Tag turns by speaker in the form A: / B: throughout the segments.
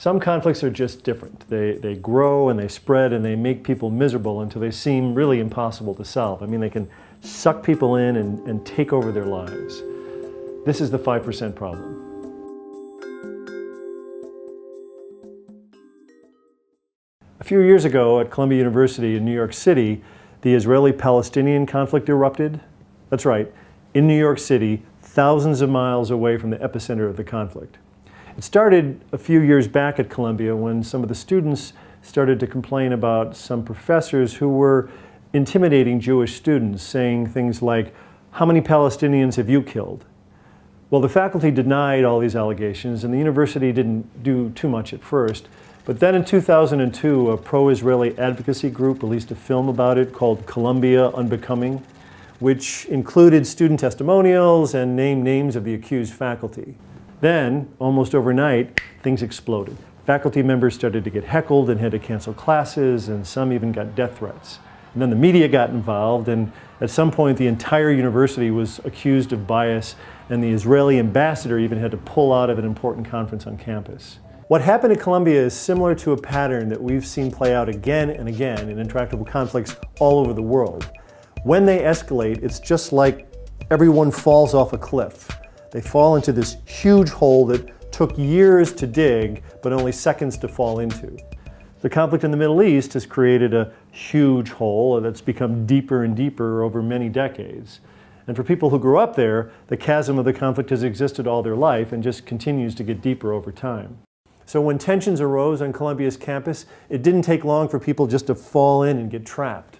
A: Some conflicts are just different. They grow and they spread and they make people miserable until they seem really impossible to solve. I mean, they can suck people in and take over their lives. This is the 5% problem. A few years ago at Columbia University in New York City, the Israeli-Palestinian conflict erupted. That's right, in New York City, thousands of miles away from the epicenter of the conflict. It started a few years back at Columbia when some of the students started to complain about some professors who were intimidating Jewish students, saying things like, "How many Palestinians have you killed?" Well, the faculty denied all these allegations, and the university didn't do too much at first. But then in 2002, a pro-Israeli advocacy group released a film about it called Columbia Unbecoming, which included student testimonials and named names of the accused faculty. Then, almost overnight, things exploded. Faculty members started to get heckled and had to cancel classes, and some even got death threats. And then the media got involved, and at some point the entire university was accused of bias, and the Israeli ambassador even had to pull out of an important conference on campus. What happened at Columbia is similar to a pattern that we've seen play out again and again in intractable conflicts all over the world. When they escalate, it's just like everyone falls off a cliff. They fall into this huge hole that took years to dig, but only seconds to fall into. The conflict in the Middle East has created a huge hole that's become deeper and deeper over many decades. And for people who grew up there, the chasm of the conflict has existed all their life and just continues to get deeper over time. So when tensions arose on Columbia's campus, it didn't take long for people just to fall in and get trapped.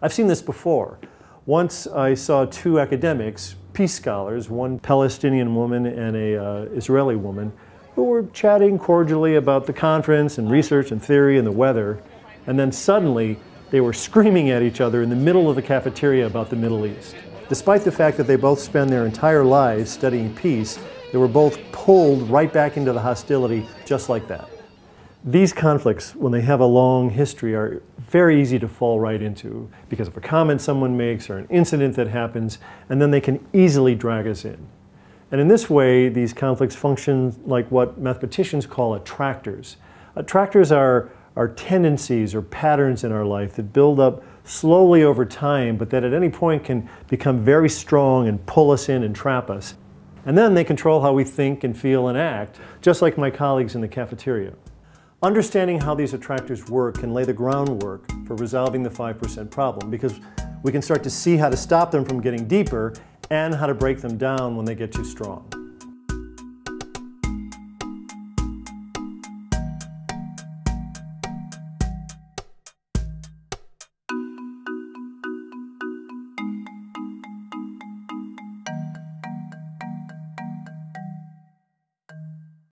A: I've seen this before. Once I saw two academics, peace scholars, one Palestinian woman and an Israeli woman, who were chatting cordially about the conference and research and theory and the weather, and then suddenly they were screaming at each other in the middle of the cafeteria about the Middle East. Despite the fact that they both spend their entire lives studying peace, they were both pulled right back into the hostility just like that. These conflicts, when they have a long history, are very easy to fall right into because of a comment someone makes or an incident that happens, and then they can easily drag us in. And in this way, these conflicts function like what mathematicians call attractors. Attractors are tendencies or patterns in our life that build up slowly over time, but that at any point can become very strong and pull us in and trap us. And then they control how we think and feel and act, just like my colleagues in the cafeteria. Understanding how these attractors work can lay the groundwork for resolving the 5% problem, because we can start to see how to stop them from getting deeper and how to break them down when they get too strong.